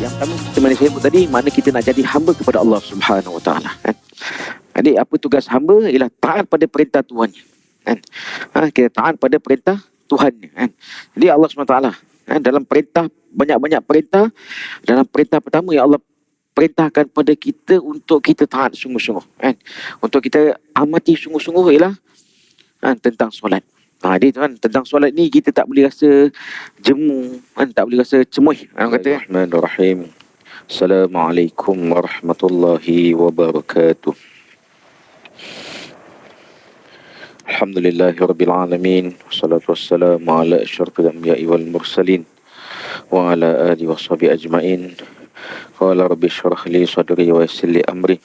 Yang pertama seperti mana saya sebut tadi, mana kita nak jadi hamba kepada Allah Subhanahu Wa Taala. Jadi apa tugas hamba ialah taat pada perintah Tuhannya. Kan? Kita taat pada perintah Tuhannya. Kan? Jadi Allah SWT dalam perintah, banyak-banyak perintah. Dalam perintah pertama yang Allah perintahkan pada kita untuk kita taat sungguh-sungguh. Kan? Untuk kita amati sungguh-sungguh ialah tentang solat. Jadi tuan, tentang solat ni kita tak boleh rasa jemu, tak boleh rasa cemuh. Kata Bismillahirrahmanirrahim. Assalamualaikum warahmatullahi wabarakatuh. Alhamdulillahirabbil alamin. Wassalatu wassalamu ala asyrafil anbiya'i wal mursalin wa ala alihi washabihi ajmain. Qala rabbi shrah li sadri wa yassir li amri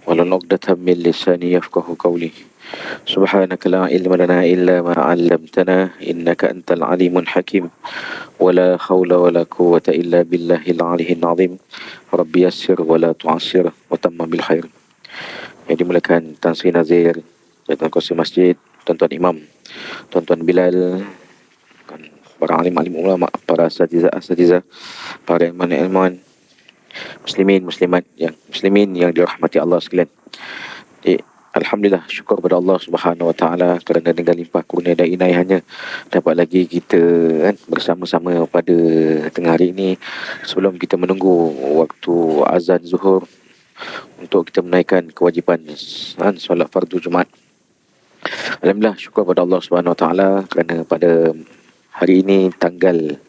wahlul 'uqdatam min lisani yafqahu qawli. Subhanaka la ilma lana illa ma 'allamtana innaka antal alimul hakim. Wala haula wala quwwata illa billahil aliyyil azim. Rabbi yassir wala tu'assir wa tamma bil khair. Yang dimulakan Tan Sri Nazir, Tuan Kursi Masjid, tuan-tuan imam, tuan-tuan Bilal, para alim-alim ulama, para asatizah, para ilmuwan, muslimin muslimat yang dirahmati Allah sekalian. Jadi, alhamdulillah, syukur kepada Allah Subhanahu Wa Taala kerana dengan limpah kurnia dan inayahnya dapat lagi kita bersama-sama pada tengah hari ini sebelum kita menunggu waktu azan zuhur untuk kita menaikkan kewajipan solat fardu Jumaat. Alhamdulillah, syukur kepada Allah Subhanahu Wa Taala kerana pada hari ini tanggal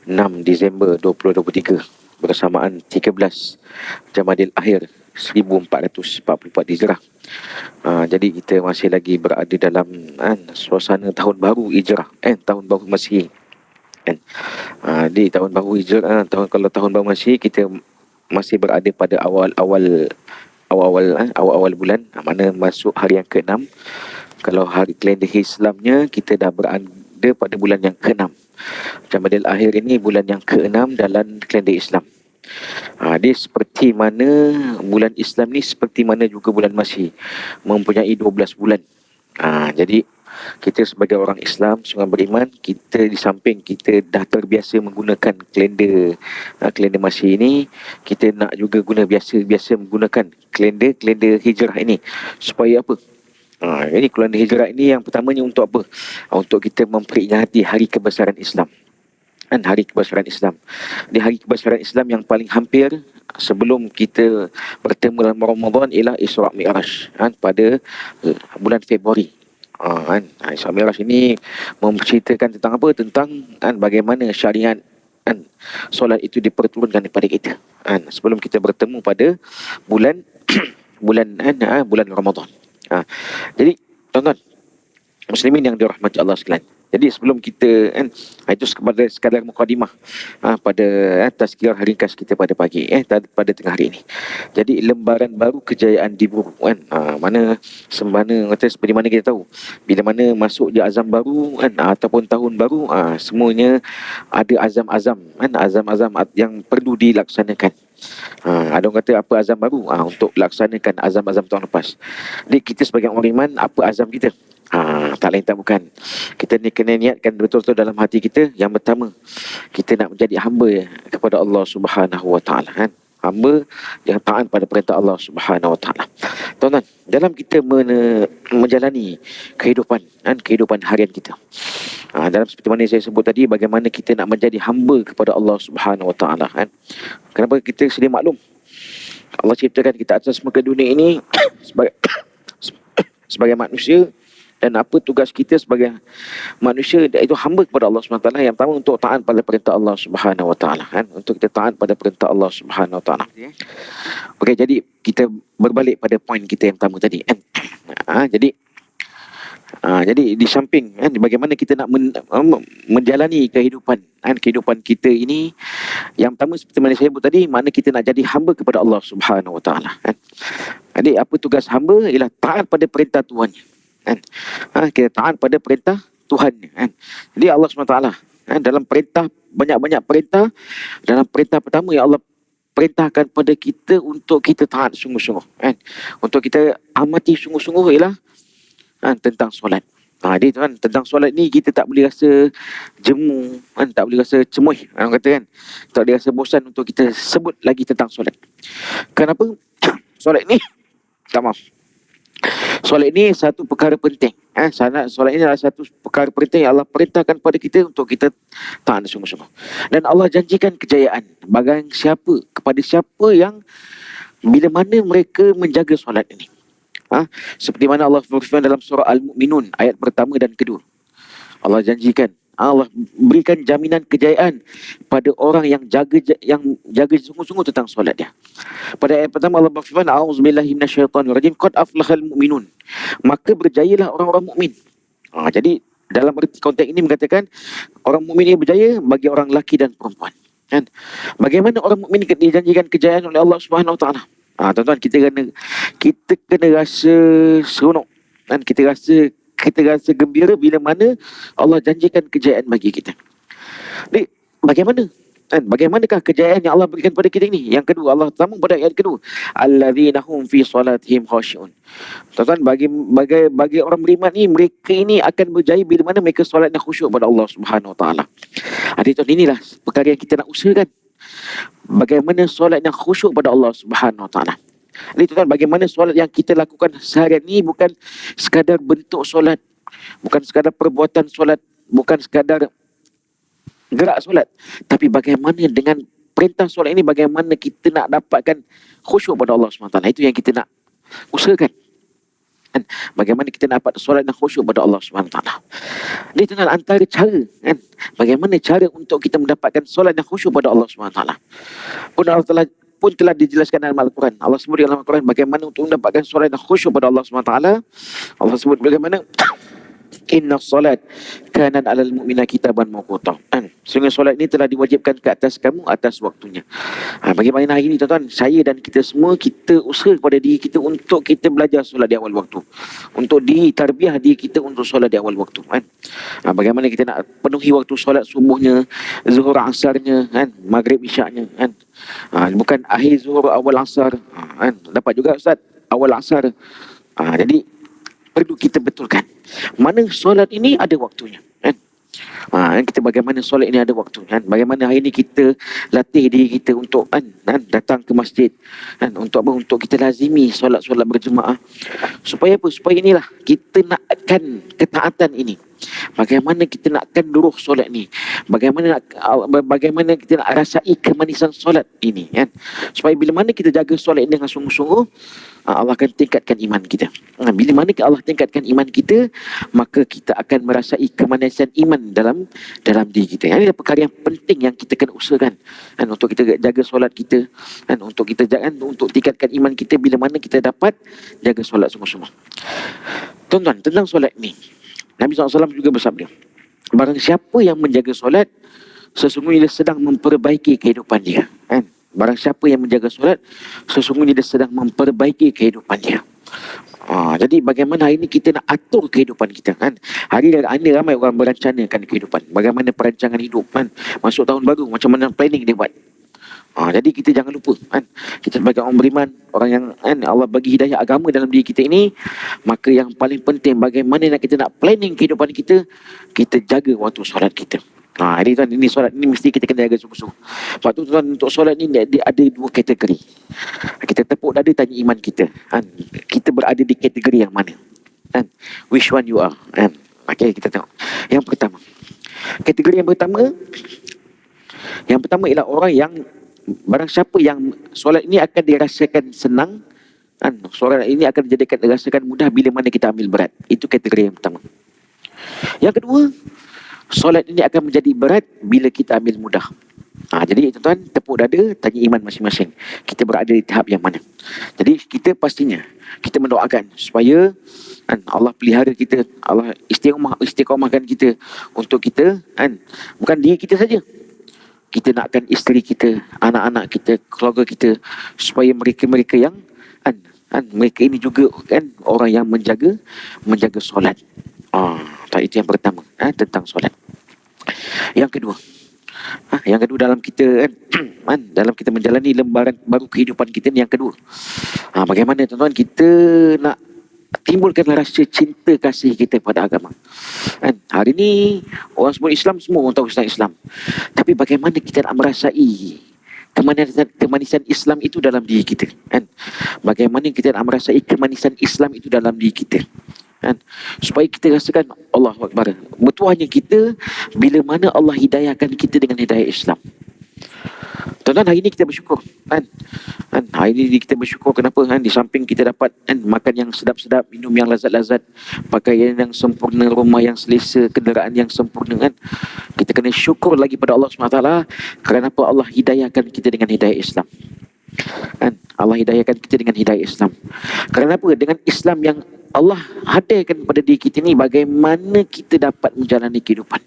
6 Disember 2023 bersamaan 13 Jamadil Akhir 1444 Hijrah. Jadi kita masih lagi berada dalam suasana tahun baru Hijrah, tahun baru Masihi. Di tahun baru Hijrah, kalau tahun baru Masihi kita masih berada pada awal-awal bulan, mana masuk hari yang ke-6. Kalau hari kalender Islamnya kita dah berada pada bulan yang ke-6. Jamadil Akhir ini bulan yang ke-6 dalam kalender Islam. Dia seperti mana bulan Islam ni, seperti mana juga bulan Masihi, mempunyai 12 bulan. Jadi kita sebagai orang Islam, seorang beriman, kita di samping kita dah terbiasa menggunakan kalender Masihi ini, kita nak juga biasa menggunakan kalender Hijrah ini. Supaya apa? Jadi kalender Hijrah ini yang pertamanya untuk apa? Untuk kita memperingati hari kebesaran Islam. Hari kebesaran Islam. Di hari kebesaran Islam yang paling hampir sebelum kita bertemu dalam Ramadan ialah Isra' Mi'raj pada bulan Februari. Isra' Mi'raj ini menceritakan tentang apa? Tentang bagaimana syariat solat itu diperturunkan kepada kita sebelum kita bertemu pada bulan bulan Ramadan. Jadi tuan-tuan muslimin yang dirahmati Allah sekalian. Jadi sebelum kita itu sekadar mukadimah pada tazkirah ringkas kita pada pagi pada tengah hari ini. Jadi lembaran baru kejayaan diburu mana seperti mana kita tahu, bila mana masuk je azam baru ataupun tahun baru, semuanya ada azam-azam yang perlu dilaksanakan. Ada orang kata apa azam baru? Untuk laksanakan azam-azam tahun lepas. Jadi kita sebagai orang iman, apa azam kita? Tak lain tak bukan, kita ni kena niatkan betul-betul dalam hati kita. Yang pertama, kita nak menjadi hamba kepada Allah Subhanahu Wa Taala, hamba yang taat pada perintah Allah Subhanahu Wa Taala. Tuan-tuan, dalam kita menjalani kehidupan harian kita, dalam seperti mana saya sebut tadi, bagaimana kita nak menjadi hamba kepada Allah Subhanahu Wa Taala. Kenapa kita sedia maklum Allah ciptakan kita atas muka dunia ini sebagai manusia, dan apa tugas kita sebagai manusia, iaitu hamba kepada Allah SWT. Yang pertama untuk taat pada perintah Allah Subhanahu Wa Taala, untuk kita taat pada perintah Allah Subhanahu Wa Taala. Okey, jadi kita berbalik pada poin kita yang pertama tadi. Jadi di samping bagaimana kita nak menjalani kehidupan kita ini, yang pertama seperti mana saya sebut tadi, mana kita nak jadi hamba kepada Allah Subhanahu Wa Taala. Jadi apa tugas hamba ialah taat pada perintah Tuhannya. Kita taat pada perintah Tuhannya. Jadi Allah SWT dalam perintah, banyak-banyak perintah. Dalam perintah pertama yang Allah perintahkan pada kita untuk kita taat sungguh-sungguh, untuk kita amati sungguh-sungguh ialah tentang solat. Dia tuan, tentang solat ni kita tak boleh rasa jemu kan, tak boleh rasa cemuih orang kata kan, tak boleh rasa bosan untuk kita sebut lagi tentang solat. Kenapa? Solat ni tak, maaf, solat ini satu perkara penting. Solat ini adalah satu perkara penting yang Allah perintahkan pada kita untuk kita taat sungguh-sungguh. Dan Allah janjikan kejayaan bagi siapa, kepada siapa yang bila mana mereka menjaga solat ini. Seperti mana Allah berfirman dalam surah Al-Mu'minun ayat pertama dan kedua. Allah janjikan, Allah berikan jaminan kejayaan pada orang yang jaga sungguh-sungguh tentang solat dia. Pada ayat pertama Allah berfirman, a'udzubillahi minasyaitonirrajim, qad aflahal mu'minun. Maka berjayalah orang-orang mukmin. Jadi dalam erti konteks ini mengatakan orang mukmin ini berjaya bagi orang lelaki dan perempuan. Kan? Bagaimana orang mukmin dijanjikan kejayaan oleh Allah Subhanahu Wa Taala? Tuan-tuan, kita kena rasa seronok dan kita rasa gembira bila mana Allah janjikan kejayaan bagi kita. Jadi bagaimana? Bagaimanakah kejayaan yang Allah berikan pada kita ini? Yang kedua, Allah sambung pada ayat kedua, alladzina hum fi salatihim khashi'un. Tuan-tuan, bagi orang beriman ni, mereka ini akan berjaya bila mana mereka solatnya khusyuk pada Allah Subhanahu Wa Taala. Tuan, inilah perkara yang kita nak usahakan. Bagaimana solat yang khusyuk pada Allah Subhanahu Wa Taala. Jadi tuan, bagaimana solat yang kita lakukan seharian ni bukan sekadar bentuk solat, bukan sekadar perbuatan solat, bukan sekadar gerak solat, tapi bagaimana dengan perintah solat ini, bagaimana kita nak dapatkan khusyuk pada Allah SWT. Itu yang kita nak usahakan. Kan? Bagaimana kita nak dapat solat dan khusyuk pada Allah SWT. Ini adalah antara cara, kan? Bagaimana cara untuk kita mendapatkan solat dan khusyuk pada Allah SWT. Pun telah dijelaskan dalam Al-Quran. Allah sebut dalam Al-Quran bagaimana untuk mendapatkan solat dan khusyuk pada Allah SWT. Allah sebut bagaimana inna solat kanan alal mu'mina kitaban mawquta. Sehingga solat ini telah diwajibkan ke atas kamu atas waktunya. Bagaimana hari ini tuan-tuan, saya dan kita semua, kita usaha kepada diri kita untuk kita belajar solat di awal waktu, untuk ditarbiah diri kita untuk solat di awal waktu, kan? Bagaimana kita nak penuhi waktu solat subuhnya, zuhur asarnya, kan? Maghrib isyaknya, kan? Bukan akhir zuhur awal asar, kan? Dapat juga Ustaz awal asar. Jadi perlu kita betulkan mana solat ini ada waktunya, kan? Kita bagaimana solat ini ada waktu, kan? Bagaimana hari ini kita latih diri kita untuk datang ke masjid, kan? Untuk apa? Untuk kita lazimi solat-solat berjemaah. Supaya apa? Supaya inilah kita nakkan ketaatan ini. Bagaimana kita nakkan duruh solat ni, bagaimana kita nak rasai kemanisan solat ini, kan? Supaya bila mana kita jaga solat ini dengan sungguh-sungguh, Allah akan tingkatkan iman kita. Bila mana Allah tingkatkan iman kita, maka kita akan merasai kemanisan iman dalam diri kita. Ini adalah perkara yang penting yang kita kena usahakan, kan? Untuk kita jaga solat kita, kan? Untuk kita jaga, untuk tingkatkan iman kita bila mana kita dapat jaga solat sungguh-sungguh. Tuan-tuan, tentang solat ni Nabi SAW juga bersabda, barang siapa yang menjaga solat, sesungguhnya dia sedang memperbaiki kehidupan dia, kan? Barang siapa yang menjaga solat, sesungguhnya dia sedang memperbaiki kehidupan dia. Jadi bagaimana hari ini kita nak atur kehidupan kita, kan? Hari ini ramai orang merancangkan kehidupan, bagaimana perancangan hidup, kan? Masuk tahun baru, macam mana planning dia buat. Jadi kita jangan lupa, kan? Kita sebagai orang beriman, orang yang, kan, Allah bagi hidayah agama dalam diri kita ini, maka yang paling penting bagaimana nak kita nak planning kehidupan kita, kita jaga waktu solat kita. Jadi tuan, ini solat ni mesti kita kena jaga sungguh-sungguh. Sebab tu tuan, untuk solat ni dia ada dua kategori. Kita tepuk dada tanya iman kita, kan? Kita berada di kategori yang mana, kan? Which one you are, kan? Okay, kita tengok. Yang pertama ialah orang yang, barang siapa yang solat ini akan dirasakan senang, kan? Solat ini akan dirasakan mudah bila mana kita ambil berat. Itu kategori yang pertama. Yang kedua, solat ini akan menjadi berat bila kita ambil mudah. Jadi tuan-tuan, tepuk dada, tanya iman masing-masing. Kita berada di tahap yang mana. Jadi kita pastinya, kita mendoakan supaya, kan, Allah pelihara kita, Allah istiqomahkan kita untuk kita, kan, bukan diri kita saja. Kita nakkan isteri kita, anak-anak kita, keluarga kita, supaya mereka-mereka yang, kan, mereka ini juga, kan, orang yang menjaga solat. Itu yang pertama, tentang solat. Yang kedua dalam kita, kan, dalam kita menjalani lembaran baru kehidupan kita ni, yang kedua, bagaimana tuan-tuan kita nak timbulkanlah rasa cinta kasih kita pada agama. Kan? Hari ni orang sebut Islam, semua orang tahu Islam. Tapi bagaimana kita nak merasai kemanisan Islam itu dalam diri kita, kan? Bagaimana kita nak merasai kemanisan Islam itu dalam diri kita, kan? Supaya kita rasakan Allahu Akbar. Betul hanya kita bila mana Allah hidayahkan kita dengan hidayah Islam. Tuan-tuan, hari ini kita bersyukur, kan? Hari ini kita bersyukur kenapa? Di samping kita dapat makan yang sedap-sedap, minum yang lazat-lazat, pakaian yang sempurna, rumah yang selesa, kenderaan yang sempurna, kan? Kita kena syukur lagi pada Allah SWT kerana apa? Allah hidayahkan kita dengan hidayah Islam, kan? Allah hidayahkan kita dengan hidayah Islam. Kerana apa? Dengan Islam yang Allah hadirkan pada diri kita ni, bagaimana kita dapat menjalani kehidupan.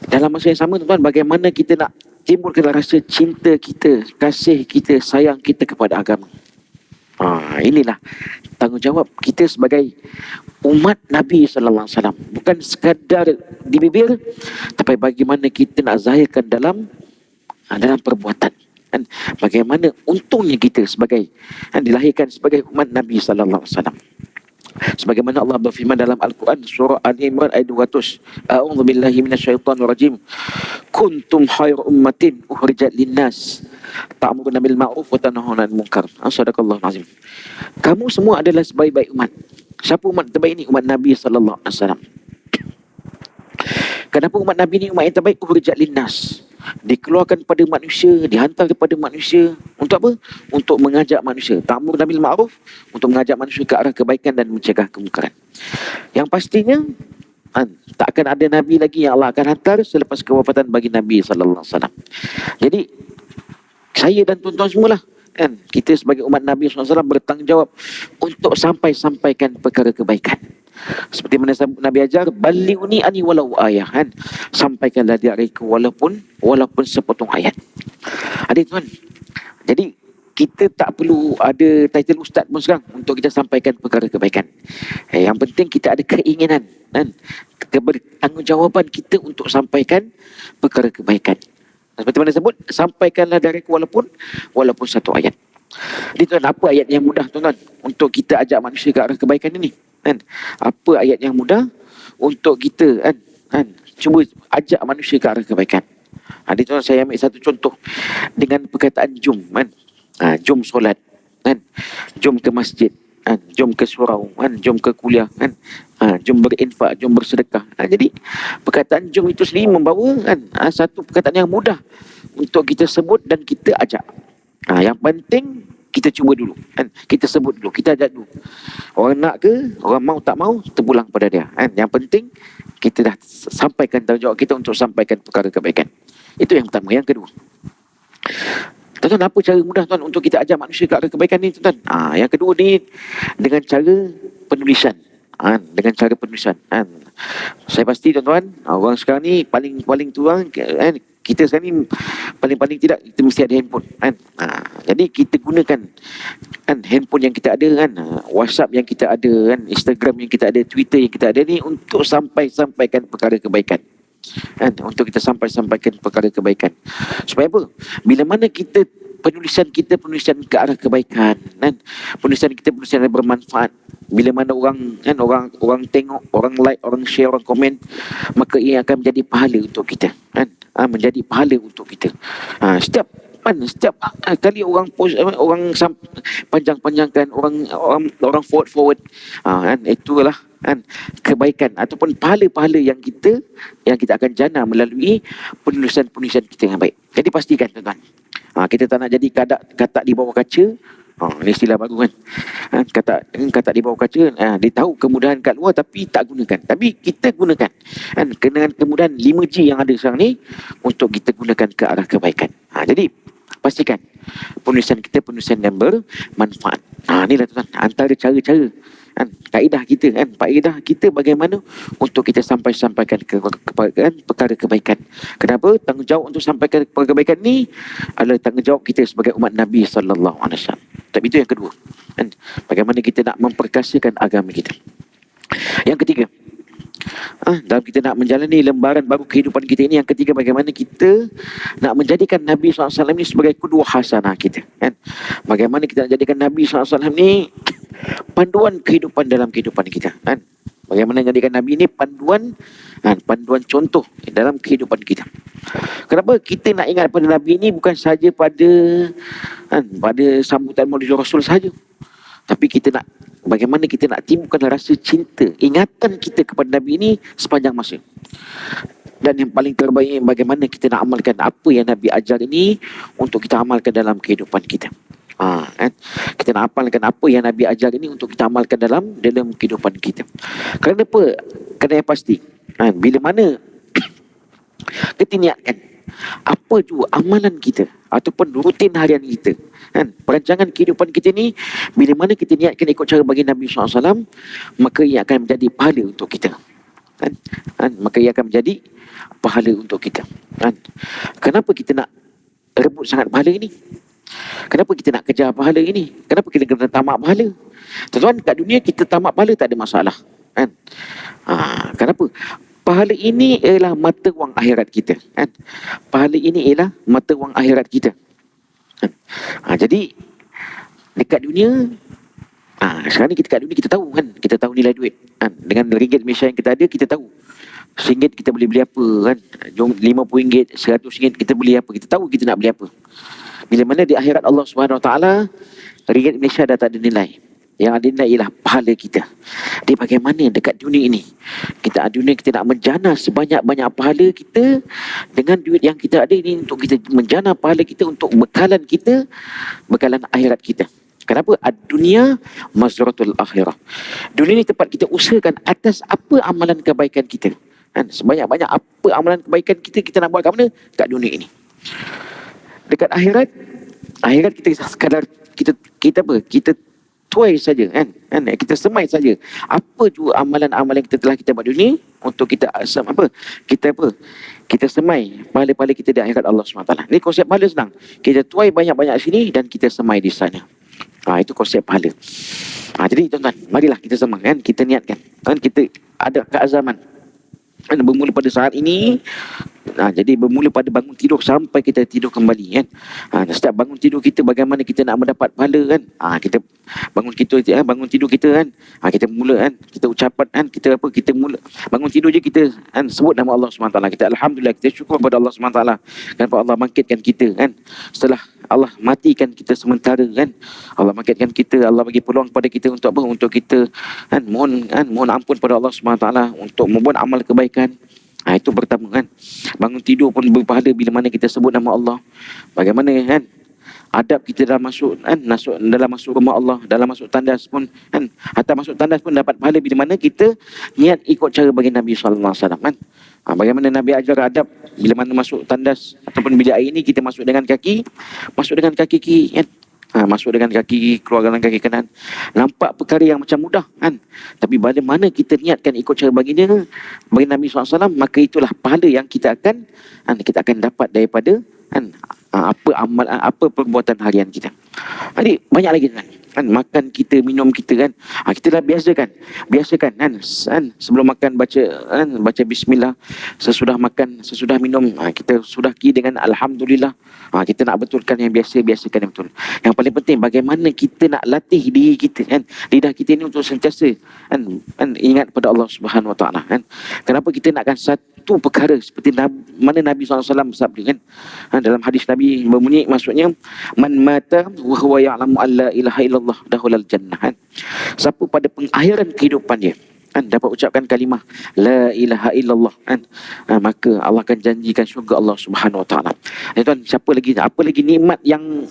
Dalam masa yang sama, tuan-tuan, bagaimana kita nak timbulkan rasa cinta kita, kasih kita, sayang kita kepada agama. Inilah tanggungjawab kita sebagai umat Nabi sallallahu alaihi wasallam. Bukan sekadar di bibir, tapi bagaimana kita nak zahirkan dalam perbuatan. Dan bagaimana untungnya kita sebagai dilahirkan sebagai umat Nabi sallallahu alaihi wasallam. Sebagaimana Allah berfirman dalam Al-Quran surah Al-Imran ayat 200, A'udzu billahi minasyaitonir rajim. Kuntum khairu ummatin ukhrijat linnas ta'muruna bil ma'ruf wa tanhauna 'anil munkar. Sadaqallahul azim. Kamu semua adalah sebaik-baik umat. Siapa umat terbaik ini? Umat Nabi sallallahu alaihi wasallam. Kenapa umat Nabi ini umat yang terbaik? Ukhrijat linnas. Dikeluarkan pada manusia, dihantar kepada manusia. Untuk apa? Untuk mengajak manusia. Ta'muruna bil ma'ruf, untuk mengajak manusia ke arah kebaikan dan mencegah kemungkaran. Yang pastinya tak akan ada Nabi lagi yang Allah akan hantar selepas kewafatan bagi Nabi sallallahu alaihi wasallam. Jadi saya dan tuan-tuan semualah, kan, kita sebagai umat Nabi sallallahu alaihi wasallam bertanggungjawab untuk sampaikan perkara kebaikan. Seperti mana Nabi ajar, balighni ani walau ayah, kan? Sampaikanlah dariku walaupun sepotong ayat. Adik tuan, jadi kita tak perlu ada title ustaz pun sekarang untuk kita sampaikan perkara kebaikan. Yang penting kita ada keinginan, kan? Bertanggungjawab kita untuk sampaikan perkara kebaikan. Seperti mana sebut, sampaikanlah dariku walaupun satu ayat. Jadi tuan, apa ayat yang mudah tuan-tuan untuk kita ajak manusia ke arah kebaikan ini? Kan? Apa ayat yang mudah untuk kita cuba ajak manusia ke arah kebaikan? Jadi tuan, saya ambil satu contoh dengan perkataan jom, kan? Jom solat, kan? Jom ke masjid, kan? Jom ke surau, kan? Jom ke kuliah, kan? Jom berinfak, jom bersedekah. Jadi perkataan jom itu sendiri membawa satu perkataan yang mudah untuk kita sebut dan kita ajak. Yang penting kita cuba dulu, kan? Kita sebut dulu, kita ajak dulu. Orang nak ke, orang mau tak mau, terpulang pada dia, kan? Yang penting kita dah sampaikan tanggungjawab kita untuk sampaikan perkara kebaikan. Itu yang pertama. Yang kedua, tuan-tuan, apa cara mudah tuan untuk kita ajak manusia ke arah kebaikan ni, tuan-tuan? Yang kedua ni dengan cara penulisan. Dengan cara penulisan. Saya pasti tuan-tuan, orang sekarang ni paling tua, kita sekarang ni paling tidak kita mesti ada handphone, kan? Jadi kita gunakan handphone yang kita ada, kan, WhatsApp yang kita ada, kan, Instagram yang kita ada, Twitter yang kita ada ni untuk sampaikan perkara kebaikan, kan? Untuk kita sampaikan perkara kebaikan. Supaya apa? Bila mana kita penulisan ke arah kebaikan, kan? Penulisan yang bermanfaat. Bila mana orang tengok, orang like, orang share, orang komen, maka ia akan menjadi pahala untuk kita, kan? Menjadi pahala untuk kita. Setiap kali orang post, orang panjang-panjangkan, orang forward, kan? Itulah, kan, kebaikan ataupun pahala-pahala yang kita akan jana melalui penulisan kita yang baik. Jadi pastikan tuan-tuan, kita tak nak jadi katak di bawah kaca. Ini istilah baru, kan? Katak di bawah kaca, dia tahu kemudahan kat luar tapi tak gunakan. Tapi kita gunakan, kan, dengan kemudahan 5G yang ada sekarang ni untuk kita gunakan ke arah kebaikan. Jadi pastikan penulisan kita penulisan yang bermanfaat. Inilah tuan, antara cara-cara, kan, kaedah kita, kan, faedah kita bagaimana untuk kita sampaikan perkara kebaikan. Kenapa? Tanggungjawab untuk sampaikan perkara kebaikan ni adalah tanggungjawab kita sebagai umat Nabi sallallahu alaihi wasallam. Tapi itu yang kedua, kan, bagaimana kita nak memperkasakan agama kita. Yang ketiga, dalam kita nak menjalani lembaran baru kehidupan kita ini, yang ketiga, bagaimana kita nak menjadikan Nabi SAW ini sebagai qudwah hasanah kita, kan? Bagaimana kita nak jadikan Nabi SAW ini panduan kehidupan dalam kehidupan kita, kan? Bagaimana menjadikan Nabi ini panduan, panduan contoh dalam kehidupan kita. Kenapa kita nak ingat pada Nabi ini bukan saja pada pada sambutan Maulid Rasul saja, tapi kita nak bagaimana kita nak timbulkan rasa cinta, ingatan kita kepada Nabi ini sepanjang masa. Dan yang paling terbaik, bagaimana kita nak amalkan apa yang Nabi ajar ini untuk kita amalkan dalam kehidupan kita. Kan? Kita nak amalkan apa yang Nabi ajar ini untuk kita amalkan dalam kehidupan kita. Kerana apa? Kerana yang pasti, bila mana kita niatkan apa juga amalan kita ataupun rutin harian kita, perancangan kehidupan kita ni, bila mana kita niatkan ikut cara bagi Nabi SAW, maka ia akan menjadi pahala untuk kita. Maka ia akan menjadi pahala untuk kita. Kenapa kita nak rebut sangat pahala ini? Kenapa kita nak kejar pahala ini? Kenapa kita kena tamak pahala? Tuan-tuan, kat dunia kita tamak pahala tak ada masalah, kan? Kenapa? Pahala ini ialah mata wang akhirat kita, kan? Pahala ini ialah mata wang akhirat kita. Jadi dekat dunia, sekarang ni kita kat dunia kita tahu, kan? Kita tahu nilai duit, kan? Dengan ringgit Malaysia yang kita ada, kita tahu RM1 kita boleh beli apa, kan? Jom RM50, RM100 kita beli apa, kita tahu kita nak beli apa. Bila mana di akhirat Allah SWT, ringgit Malaysia dah tak ada nilai. Yang ada nilai ialah pahala kita. Jadi bagaimana dekat dunia ini, kita nak menjana sebanyak-banyak pahala kita dengan duit yang kita ada ini, untuk kita menjana pahala kita untuk bekalan kita, bekalan akhirat kita. Kenapa? Ad-dunia mazratul akhirah. Dunia ni tempat kita usahakan atas apa amalan kebaikan kita. Sebanyak-banyak apa amalan kebaikan kita, kita nak buat kat mana? Kat dunia ini. Dekat akhirat kita sekadar kita tuai saja, kan? Kita semai saja apa juga amalan-amalan kita telah kita buat dunia, untuk kita kita semai pahala-pahala kita di akhirat Allah SWT. Ini konsep pahala senang. Kita tuai banyak-banyak sini dan kita semai di sana. Itu konsep pahala. Jadi tuan-tuan, marilah kita semai, kan? Kita niatkan, kan? Kita ada keazaman, kan? Bermula pada saat ini. Jadi bermula pada bangun tidur sampai kita tidur kembali, kan? Setiap bangun tidur kita, bagaimana kita nak mendapat pahala, kan? Kita bangun tidur kita, kan? Kita mula, kan? Kita ucapan, kan? Kita mula bangun tidur je, kita, kan, sebut nama Allah SWT. Kita alhamdulillah, kita syukur kepada Allah SWT, kenapa Allah bangkitkan kita, kan? Setelah Allah matikan kita sementara, kan? Allah bangkitkan kita, Allah bagi peluang kepada kita untuk apa? Untuk kita, kan, mohon ampun pada Allah SWT, untuk membuat amal kebaikan. Itu pertama, kan? Bangun tidur pun berpahala bila mana kita sebut nama Allah. Bagaimana, kan? Adab kita dalam masuk rumah Allah, dalam masuk tandas pun, kan? Hatta masuk tandas pun dapat pahala bila mana kita niat ikut cara bagi Nabi SAW, kan? Bagaimana Nabi ajar adab bila mana masuk tandas ataupun bilik air ini, kita masuk dengan kaki kiri, kan? Masuk dengan kaki, keluar dengan kaki kanan. Nampak perkara yang macam mudah, kan? Tapi bila mana kita niatkan ikut cara baginda, bagi Nabi SAW, maka itulah pahala yang kita akan dapat daripada, kan, apa perbuatan harian kita. Jadi banyak lagi, kan? Makan kita, minum kita, kan? Kita dah biasakan, kan? Sebelum makan baca bismillah, sesudah makan, sesudah minum, kita sudahi dengan alhamdulillah. Kita nak betulkan yang biasakan yang betul. Yang paling penting, bagaimana kita nak latih diri kita, kan? Lidah kita ini untuk sentiasa, kan, ingat pada Allah Subhanahu Wa Taala, kan? Kenapa kita nakkan satu perkara seperti mana Nabi SAW bersabda, kan? Dalam hadis Nabi berbunyi, maksudnya, man mata wa huwa ya'lamu an la ilaha illallah dakhulal jannah, kan? Siapa pada pengakhiran kehidupan dia, kan, dapat ucapkan kalimah la ilaha illallah, kan, maka Allah akan janjikan syurga Allah Subhanahu Wa Taala. Tuan, apa lagi nikmat yang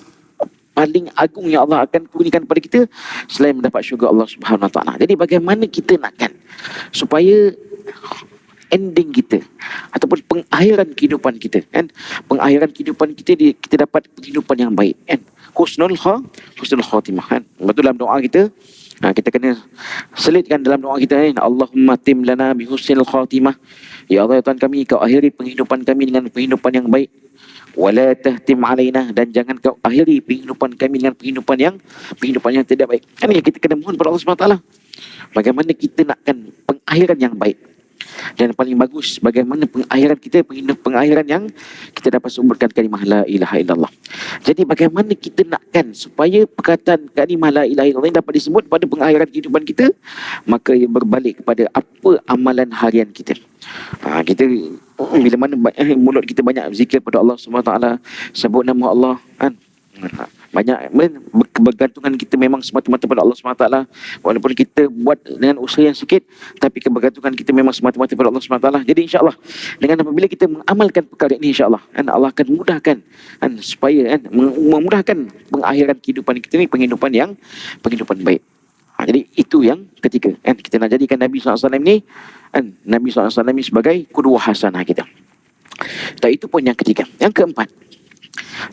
paling agung yang Allah akan kurniakan kepada kita selain mendapat syurga Allah Subhanahu Wa Taala? Jadi bagaimana kita nakkan supaya ending kita ataupun pengakhiran kehidupan kita, kan, pengakhiran kehidupan kita dapat kehidupan yang baik, kan? Husnul khatimah, kan? Betul dalam doa kita, kita kena selitkan dalam doa kita, kan? Allahumma tim lana bi husnil khatimah. Ya Allah, ya Tuhan kami, kau akhiri penghidupan kami dengan penghidupan yang baik. Wala tahtim alaina, dan jangan kau akhiri penghidupan kami dengan penghidupan yang tidak baik. Kan kita kena mohon pada Allah SWT. Bagaimana kita nakkan pengakhiran yang baik. Dan paling bagus bagaimana pengakhiran kita, pengakhiran yang kita dapat sebutkan kalimah la ilaha illallah. Jadi bagaimana kita nakkan supaya perkataan kalimah la ilaha illallah ini dapat disebut pada pengakhiran kehidupan kita, maka ia berbalik kepada apa amalan harian kita. Kita bila mana mulut kita banyak zikir pada Allah SWT, sebut nama Allah kan, banyak kebergantungan kita memang semata-mata pada Allah SWT. Walaupun kita buat dengan usaha yang sikit, tapi kebergantungan kita memang semata-mata pada Allah SWT. Jadi insyaAllah dengan apabila kita mengamalkan perkara ini, insyaAllah Allah akan mudahkan supaya memudahkan pengakhiran kehidupan kita ni, penghidupan baik. Jadi itu yang ketiga, kita nak jadikan Nabi SAW ni, Nabi SAW ni sebagai qudwah hasanah kita. Dan itu pun yang ketiga. Yang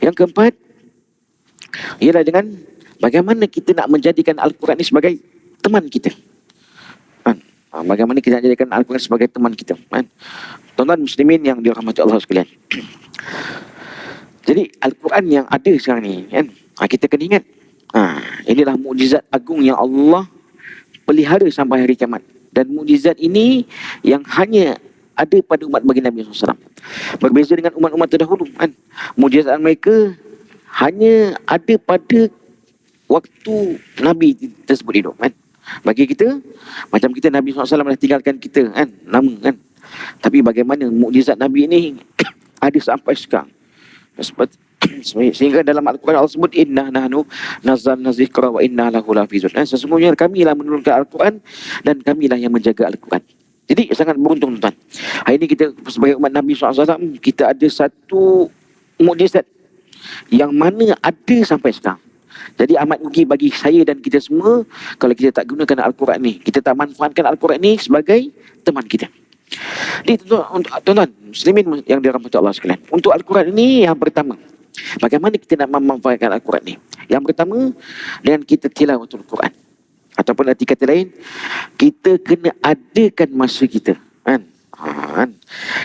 keempat ialah dengan bagaimana kita nak menjadikan Al-Quran ini sebagai teman kita. Bagaimana kita nak jadikan Al-Quran sebagai teman kita. Tuan-tuan muslimin yang dirahmati Allah sekalian. Jadi Al-Quran yang ada sekarang ni, kita kena ingat, inilah mukjizat agung yang Allah pelihara sampai hari kiamat. Dan mukjizat ini yang hanya ada pada umat baginda Nabi SAW. Berbeza dengan umat-umat terdahulu, mukjizat mereka hanya ada pada waktu Nabi tersebut hidup. Bagi kita, macam kita, Nabi SAW dah tinggalkan kita lama. Tapi bagaimana mukjizat Nabi ini ada sampai sekarang. Sehingga dalam Al-Quran Allah sebut, inna nahnu nazzalna zikra wa inna lahu lahafizun. Sesungguhnya kamilah menurunkan Al-Quran dan kamilah yang menjaga Al-Quran. Jadi sangat beruntung tuan. Hari ini kita sebagai umat Nabi SAW, kita ada satu mukjizat yang mana ada sampai sekarang. Jadi amat rugi bagi saya dan kita semua kalau kita tak gunakan Al-Quran ni, kita tak manfaatkan Al-Quran ni sebagai teman kita. Jadi tuan-tuan muslimin yang dirahmati Allah sekalian, untuk Al-Quran ini yang pertama, bagaimana kita nak memanfaatkan Al-Quran ni? Yang pertama, dengan kita tilawatul Quran. Ataupun arti kata lain, kita kena adakan masa kita.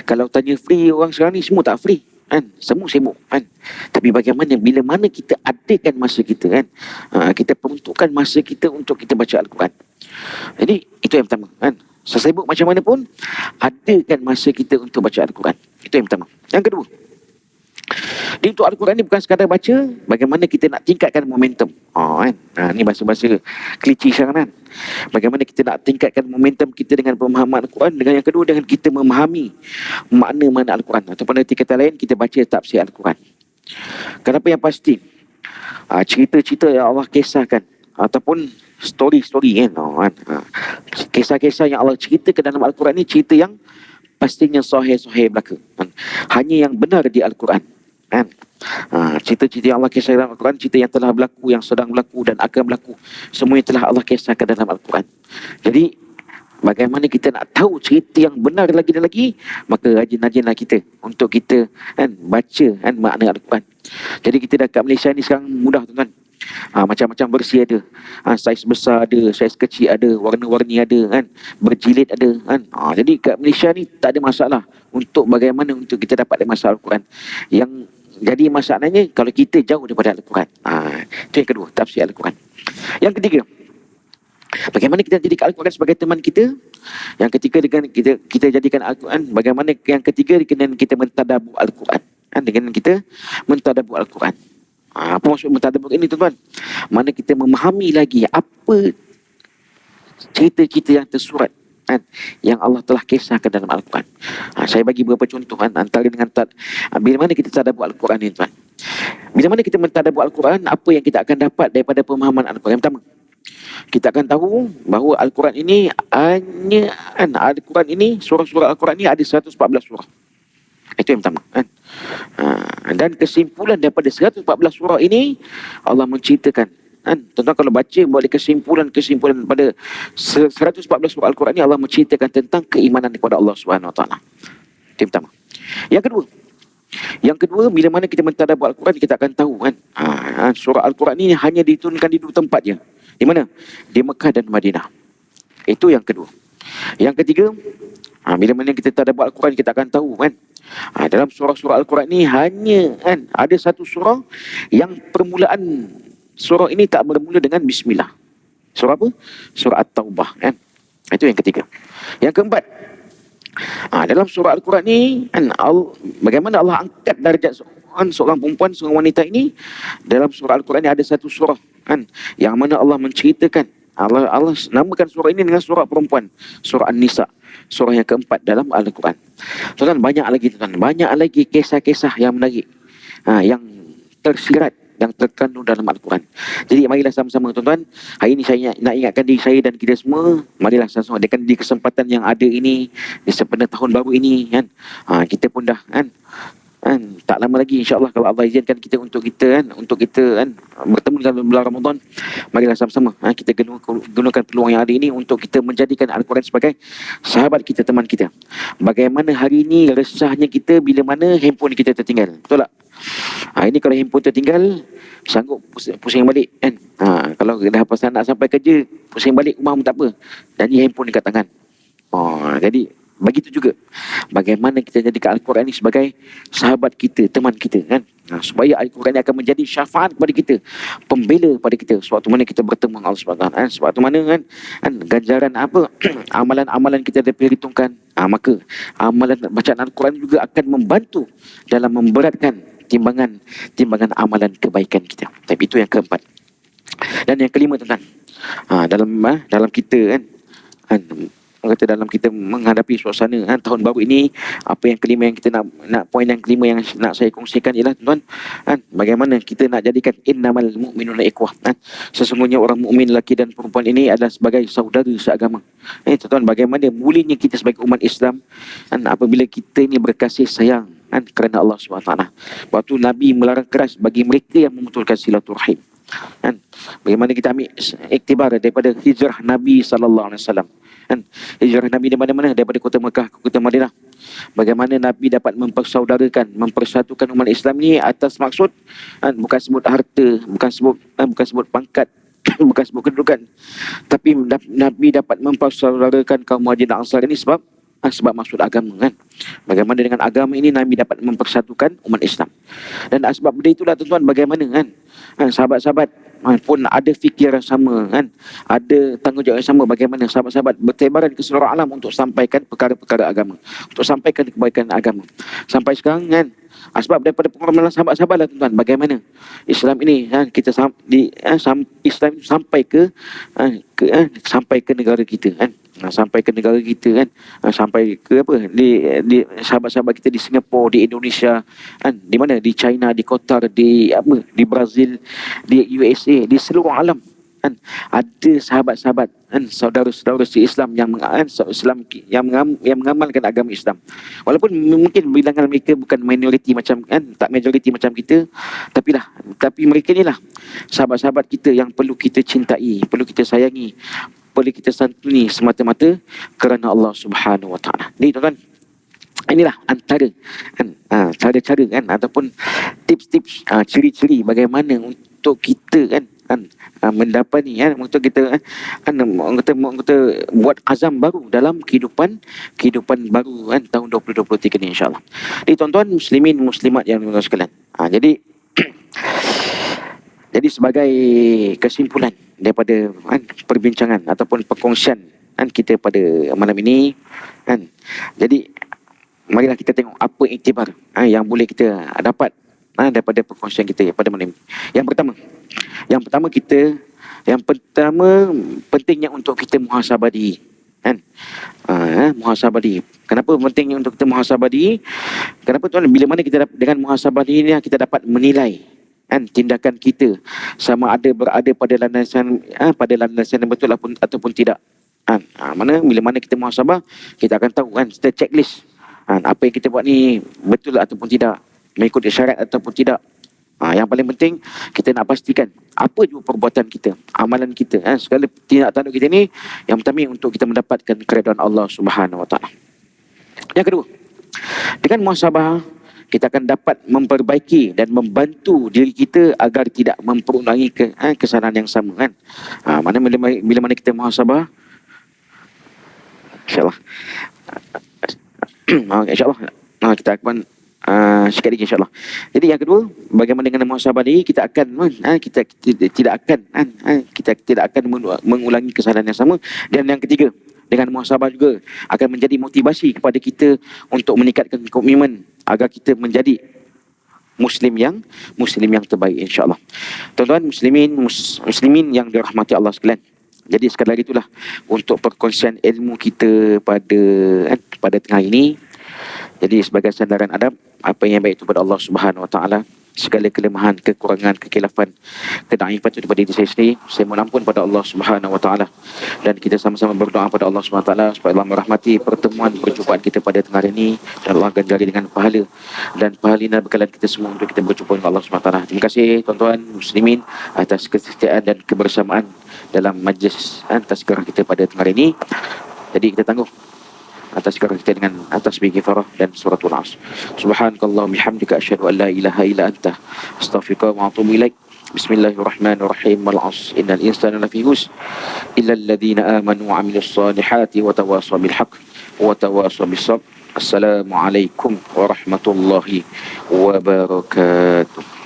Kalau tanya free orang sekarang ni, semua tak free. Semua sibuk. Tapi bagaimana bila mana kita adakan masa kita, kita peruntukkan masa kita untuk kita baca Al-Quran. Jadi itu yang pertama. Sesibuk macam mana pun, adakan masa kita untuk baca Al-Quran. Itu yang pertama. Yang kedua, di untuk Al-Quran ni bukan sekadar baca, bagaimana kita nak tingkatkan momentum. Ni bahasa-bahasa klise sekarang kan. Bagaimana kita nak tingkatkan momentum kita dengan pemahaman Al-Quran. Dengan yang kedua, dengan kita memahami makna-makna Al-Quran. Ataupun arti kata lain, kita baca tafsir Al-Quran. Kenapa yang pasti? Cerita-cerita yang Allah kisahkan, ataupun story-story kan. Kisah-kisah yang Allah ceritakan dalam Al-Quran ni, cerita yang pastinya sahih-sahih belaka. Hanya yang benar di Al-Quran. Cerita-cerita yang Allah kisahkan dalam Al-Quran, cerita yang telah berlaku, yang sedang berlaku dan akan berlaku, semuanya telah Allah kisahkan dalam Al-Quran. Jadi bagaimana kita nak tahu cerita yang benar lagi dan lagi, maka rajin-rajinlah kita untuk kita baca makna Al-Quran. Jadi kita dah kat Malaysia ni sekarang mudah tuan-tuan. Macam-macam versi ada. Saiz besar ada, saiz kecil ada, warna-warni ada, berjilid ada. Jadi kat Malaysia ni tak ada masalah untuk bagaimana untuk kita dapat masa Al-Quran. Yang jadi masalahnya kalau kita jauh daripada Al-Quran. Itu yang kedua, tafsir Al-Quran. Yang ketiga, bagaimana kita jadikan Al-Quran sebagai teman kita. Yang ketiga, dengan kita jadikan Al-Quran, bagaimana yang ketiga dengan kita mentadabbur Al-Quran. Dengan kita mentadabbur Al-Quran. Apa maksud mentadabbur ini tuan-tuan? Mana kita memahami lagi apa cerita-cerita yang tersurat yang Allah telah kisahkan dalam Al-Quran. Saya bagi beberapa contoh antara dengan bila mana kita tadabbur Al-Quran ini tuan. Bila mana kita mentadabbur Al-Quran, apa yang kita akan dapat daripada pemahaman Al-Quran? Yang pertama, kita akan tahu bahawa Al-Quran ini hanya Al-Quran ini, surah-surah Al-Quran ini ada 114 surah. Itu yang pertama. Dan kesimpulan daripada 114 surah ini, Allah menceritakan. Tuan-tuan kalau baca boleh kesimpulan pada 114 surah Al-Quran ini, Allah menceritakan tentang keimanan kepada Allah SWT. Itu yang pertama. Yang kedua, bila mana kita mentadabbur Al-Quran, kita akan tahu surah Al-Quran ini hanya diturunkan di dua tempat je. Di mana? Di Mekah dan Madinah. Itu yang kedua. Yang ketiga, bila mana kita tadabbur Al-Quran, kita akan tahu dalam surah-surah Al-Quran ni hanya ada satu surah yang permulaan surah ini tak bermula dengan Bismillah. Surah apa? Surah At-Taubah. Itu yang ketiga. Yang keempat, Dalam surah Al-Quran ni kan, bagaimana Allah angkat darjat seorang perempuan, seorang wanita ini. Dalam surah Al-Quran ni ada satu surah kan, yang mana Allah menceritakan, Allah namakan surah ini dengan surah perempuan, surah An-Nisa, surah yang keempat dalam Al-Quran. Tuan-tuan, banyak lagi tuan-tuan, banyak lagi kisah-kisah yang menarik, yang tersirat, yang terkandung dalam Al-Quran. Jadi marilah sama-sama tuan-tuan, hari ini saya nak ingatkan diri saya dan kita semua, marilah sama-sama di kesempatan yang ada ini, di sempena tahun baru ini kan, kita pun dah kan, tak lama lagi insya-Allah kalau Allah izinkan kita untuk kita bertemu dalam bulan Ramadan. Marilah sama-sama kita gunakan peluang yang ada ini untuk kita menjadikan Al-Quran sebagai sahabat kita, teman kita. Bagaimana hari ini resahnya kita bila mana handphone kita tertinggal, betul tak? Ini kalau handphone tertinggal, sanggup pusing balik kan. Kalau dah pasal nak sampai kerja, pusing balik rumah pun tak apa, janji handphone dekat tangan. Jadi begitu juga bagaimana kita jadikan Al-Quran ini sebagai sahabat kita, teman kita kan, supaya Al-Quran ini akan menjadi syafaat kepada kita, pembela pada kita sewaktu mana kita bertemu dengan Allah Subhanahu Wa Taala, sewaktu mana kan ganjaran apa amalan-amalan kita diperhitungkan, maka amalan bacaan Al-Quran juga akan membantu dalam memberatkan timbangan amalan kebaikan kita. Tapi itu yang keempat. Dan yang kelima tuan-tuan, dalam kita kata dalam kita menghadapi suasana tahun baru ini, apa yang kelima yang kita nak poin yang kelima yang nak saya kongsikan ialah tuan-tuan, bagaimana kita nak jadikan innamal mu'minuna ikhwah, sesungguhnya orang mukmin lelaki dan perempuan ini adalah sebagai saudara seagama. Tuan-tuan, bagaimana mulianya kita sebagai umat Islam apabila kita ini berkasih sayang kerana Allah SWT. Waktu Nabi melarang keras bagi mereka yang memutulkan silaturahim. Bagaimana kita ambil iktibar daripada hijrah Nabi SAW. Hijrah Nabi di mana-mana, daripada kota Mekah ke kota Madinah. Bagaimana Nabi dapat mempersaudarakan, mempersatukan umat Islam ni atas maksud bukan sebut harta, bukan sebut pangkat, bukan sebut kedudukan, tapi Nabi dapat mempersaudarakan kaum Muhajirin dan Ansar ini sebab maksud agama kan. Bagaimana dengan agama ini Nabi dapat mempersatukan umat Islam. Dan sebab benda itulah tuan-tuan, bagaimana sahabat-sahabat pun ada fikiran sama kan, ada tanggungjawab yang sama, bagaimana sahabat-sahabat bertebaran ke seluruh alam untuk sampaikan perkara-perkara agama, untuk sampaikan kebaikan agama. Sampai sekarang kan, sebab daripada pengorbanan sahabat-sahabat lah tuan-tuan, bagaimana Islam ini kita Islam sampai ke negara kita kan, sampai ke negara kita kan, sampai ke di sahabat-sahabat kita di Singapura, di Indonesia kan, di mana, di China, di Qatar, di Brazil, di USA, di seluruh alam kan, ada sahabat-sahabat saudara-saudara Islam yang mengamalkan agama Islam. Walaupun mungkin bilangan mereka bukan minoriti macam tak majoriti macam kita, tapi mereka inilah sahabat-sahabat kita yang perlu kita cintai, perlu kita sayangi, perlu kita santuni semata-mata kerana Allah Subhanahu Wa Taala. Ni tuan-tuan, inilah antara cara-cara ataupun tips-tips, ciri-ciri bagaimana untuk kita mendapat ni untuk kita kita buat azam baru dalam kehidupan baru tahun 2023 ni insya-Allah. Jadi tuan-tuan muslimin muslimat yang dirahmati sekalian. Jadi sebagai kesimpulan daripada perbincangan ataupun perkongsian kita pada malam ini jadi marilah kita tengok apa iktibar yang boleh kita dapat daripada perkongsian kita pada malam ini. Yang pertama pentingnya untuk kita muhasabah diri muhasabah diri. Kenapa pentingnya untuk kita muhasabah diri? Kenapa tuan? Bila mana kita dengan muhasabah diri ni kita dapat menilai tindakan kita sama ada berada pada landasan yang betul ataupun tidak. Mana bila mana kita muhasabah, kita akan tahu kita checklist apa yang kita buat ni betul ataupun tidak, mengikut syarat ataupun tidak. Yang paling penting kita nak pastikan apa juga perbuatan kita, amalan kita, segala tindak tanduk kita ni yang pertama untuk kita mendapatkan keridhaan Allah Subhanahu Wa Taala. Yang kedua, dengan muhasabah kita akan dapat memperbaiki dan membantu diri kita agar tidak memperulangi kesalahan yang sama kan. Mana bila mana kita muhasabah, insya-Allah insya-Allah kita akan sikit lagi insya-Allah. Jadi yang kedua, bagaimana dengan muhasabah ini kita akan kita tidak akan mengulangi kesalahan yang sama. Dan yang ketiga, dengan muhasabah juga akan menjadi motivasi kepada kita untuk meningkatkan komitmen agar kita menjadi Muslim yang terbaik, insya-Allah. Tuan-tuan muslimin yang dirahmati Allah sekalian. Jadi sekadar itulah untuk perkongsian ilmu kita pada tengah ini. Jadi sebagai sandaran adab, apa yang baik itu pada Allah Subhanahu Wa Taala, segala kelemahan, kekurangan, kekilafan, kedaifan itu daripada diri saya sendiri, saya mohon ampun pada Allah Subhanahu Wa Taala, dan kita sama-sama berdoa pada Allah Subhanahu Wa Taala supaya Allah merahmati pertemuan perjumpaan kita pada tengah hari ini, dan Allah ganjari dengan pahala dan pahalina bekalan kita semua untuk kita berjumpa dengan Allah Subhanahu Wa Taala. Terima kasih tuan-tuan muslimin atas kesetiaan dan kebersamaan dalam majlis tazkirah kita pada tengah hari ini. Jadi kita tangguh atas sekarang kita dengan atas bighfarah dan suratul Asr. Subhanakallahumma bihamdika asyhadu an la ilaha illa anta astaghfiruka wa atubu ilaik. Bismillahirrahmanirrahim. Wal 'asr innal insana lafi khusr illa alladhina amanu wa 'amilus solihati wa tawasaw bil haqq wa tawasaw bis sabr. Assalamualaikum warahmatullahi wabarakatuh.